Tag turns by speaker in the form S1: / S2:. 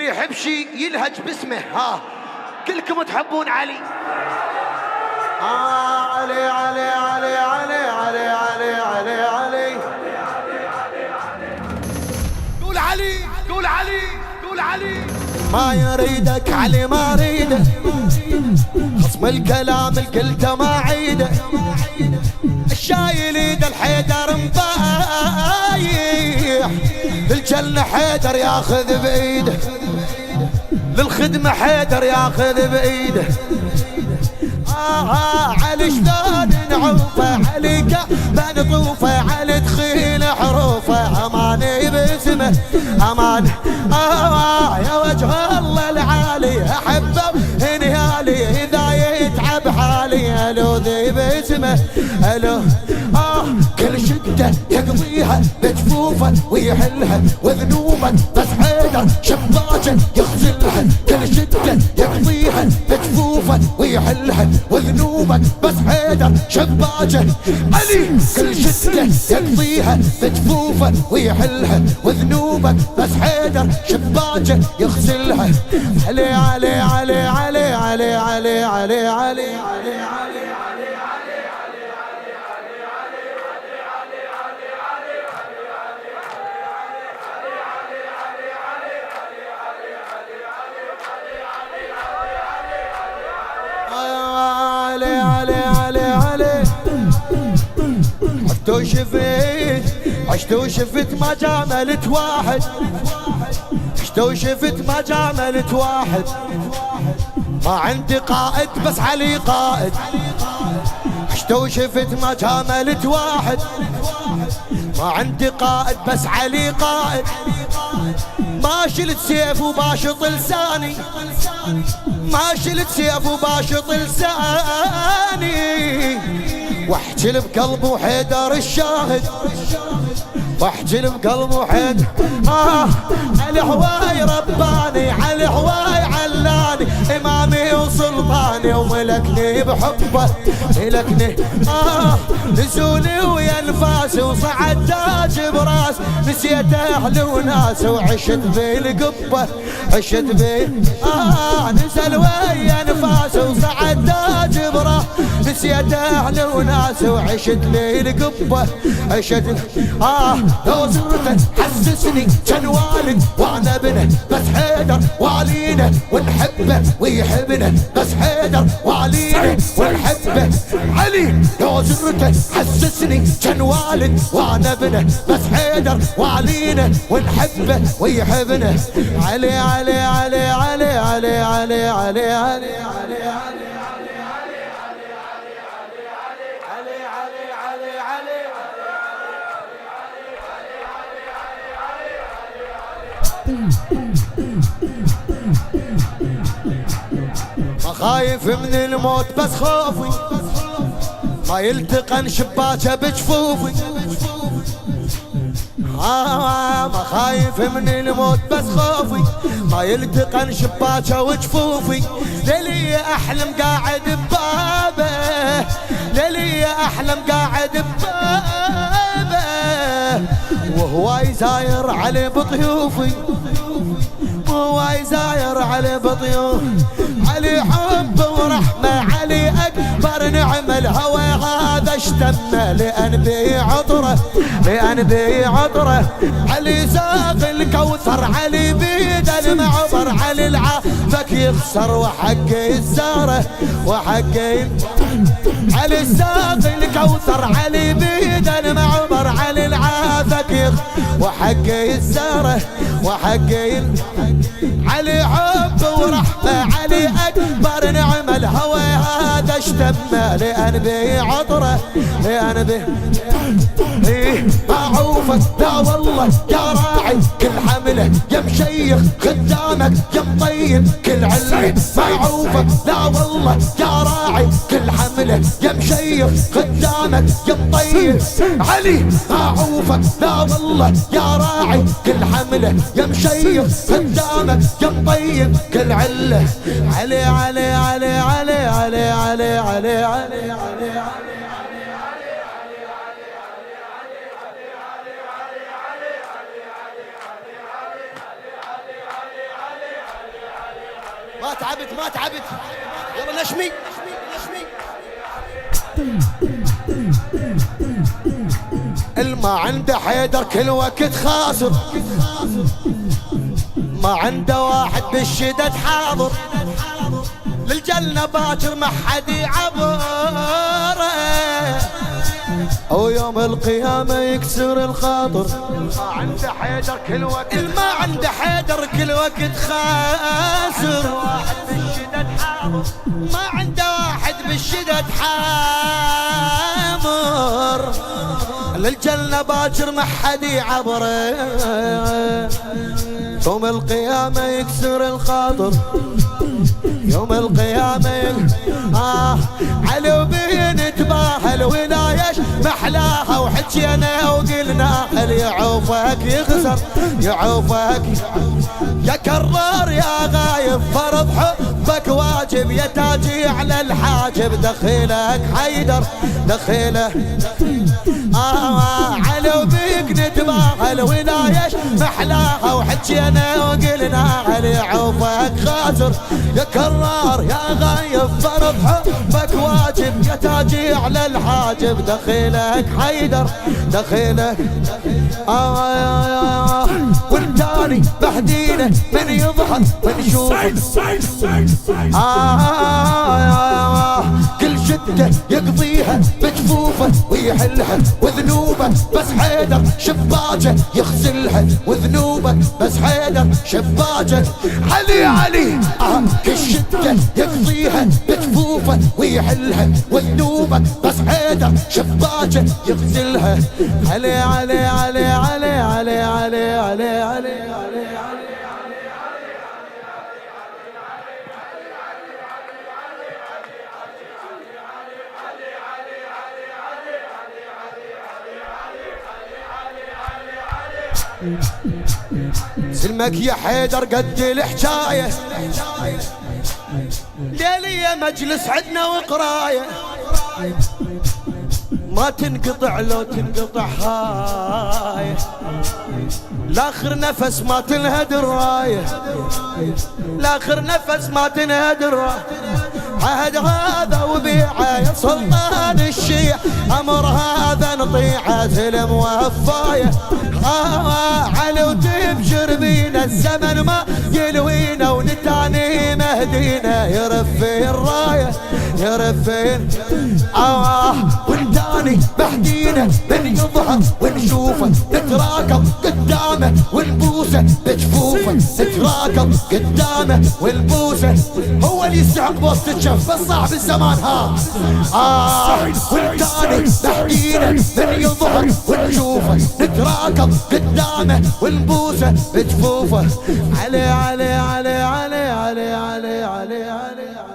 S1: يحب شي يلهج باسمه. ها كلكم تحبون علي. علي علي علي علي علي علي علي علي. قول علي قول علي قول علي. ما يريدك علي ما اريده، خصم الكلام الكلته ما عيده، الشايل ايد الحيدر مبايح، للجنة حيدر ياخذ بايده، للخدمة حيدر ياخذ بايده. علي شلون نعوفه، علي كعبة نطوفه، علي دخيل حروفه، اماني باسمه امان. يا وجه الله العالي احبه انهالي، اذا يتعب حالي الوذي باسمه الو. كل شدة يقضيها بجفوفه ويحلها، وذنوبه بس حيدر شباجه يغسلها، كل شدة يقضيها بجفوفه ويحلها، وذنوبك بس حيدر شباجه. علي كل شدة يقضيها بجفوفه ويحلها، وذنوبك بس حيدر شباجه يغسلها. علي علي علي علي علي علي علي علي علي. عشت وشفت ما جاملت واحد، عشت وشفت ما جاملت واحد، ما عندي قائد بس علي قائد، عشت وشفت ما جاملت واحد، ما عندي قائد بس علي قائد، ما شلت سيف وباشط لساني، ما شلت سيف وباشط لساني، واحجل بقلبه حيدر الشاهد، واحجل بقلبه حيدر. علي هواي رباني، علي هواي علاني، امامي وسلطاني، وملكني بحبه ملكني. نزولي ويا انفاسي، وصعد تاج براس، نسيت اهلي وناس، وعشت بالقبه عشت بين. نزل ويا انفاسي، وصعد تاج براس، نسيت اهلي وناس، وعشت لي القبه عشت. لو زرته حسسني كان والد وانا ابنه، بس حيدر والينا ونحبه ويحبنا، بس حيدر والينا ونحبه. علي لو زرته حسسني كان والد وانا ابنه، بس حيدر والينا ونحبه ويحبنا. علي علي علي علي علي علي علي علي علي. ما خايف من الموت بس خوفي ما يلتقن شباكه بجفوفي. ما خايف من الموت بس خوفي ما يلتقن شباكه وجفوفي. ليلي احلم قاعد ببابه، ليلي احلم قاعد ببابه، وهو يزاير علي بطيوفي، وهو يزاير علي بطيوف. علي حب ورحمة، علي أكبر نعمة، الهوى هذا اشتمه لأن بي عطره، لأن بي عطره. علي ساق الكوثر، علي بيد المعبر، علي العافك يخسر وحقي الزاره وحقي. علي ساق الكوثر، علي بيد المعبر، علي العافك يخسر وحقي الزاره وحقي. علي حب ورحمة، علي أكبر نعمة، الهوى هذا اشتمه لأن بي عطره، لأن بي. معوفك لا والله يا راعي كل حمله، يا مشيخ خدامك يا مطيب كل علة. معوفك لا والله يا راعي كل حمله، يا مشيخ خدامك يا مطيب. علي معوفك لا والله يا راعي كل حمله، يا مشيخ خدامك يا مطيب كل عله. علي علي علي علي علي علي علي علي علي. ما تعبت ما تعبت. يلا نشمي نشمي. الما عنده حيدر كل وقت خاسر، ما عنده واحد بالشدد حاضر، للجنة باكر ما حد يعبره، ويوم القيامة يكسر الخاطر. ما عنده حيدر كل وقت، ما عنده حيدر كل وقت خاسر، واحد بالشدد حاضر، ما عنده واحد بالشدد حاضر، للجنة باكر ما حد يعبره، يوم القيامة يكسر الخاطر، يوم القيامة علو بين تباهل ونايش محلاها، وحكينا وقلنا هل يعوفك يخسر يعوفك، يا كرار يا غايب فرض حبك واجب، يا تاجي على الحاجب دخيلك حيدر دخيله، علو بيك نتباهل ونايش محلاها، وحكينا وقلنا هل يعوفك خاسر، يا كرار يا غايب فرض حبك واجب، يا تاجي على الحاجب دخيلك حيدر دخيلك. والتاني بحدينه من يضحك ونشوفه، كل شدة يقضيها بجفوفه ويحلها وذنوبه، بس حيدر شباجه يغسلها وذنوبه، بس حيدر شباجه. علي علي كل شدة يقضيها بجفوفه ويحلها وذنوبه، بس حيدر شباجه يغسلها. علي علي علي علي علي علي علي علي علي. سلمك يا حيدر قد الحجاية، ليلية مجلس عدنا وقراية، ما تنقطع لو تنقطع هاي، لاخر نفس ما تنهد الراية، لاخر نفس ما تنهد الراية، عهد هذا وبيعه يا سلطان الشيع، امر هذا نطيعه سلم وهفايه، علو تبشر بينا الزمن ما يلوينا، ونتاني مهدينا يرفي الرايه يرفي والتاني بحدينا من يظهر ونشوفه، نتراكب قدامه ونبوسه بجفوفه، نتراكب قدامه ونبوسه، هو اللي يستحق بوسط الشف بس صاحب الزمان والتاني بحدينا من يظهر ونشوفه، نتراكب قدامه ونبوسه بجفوفه. علي علي علي علي علي علي علي علي.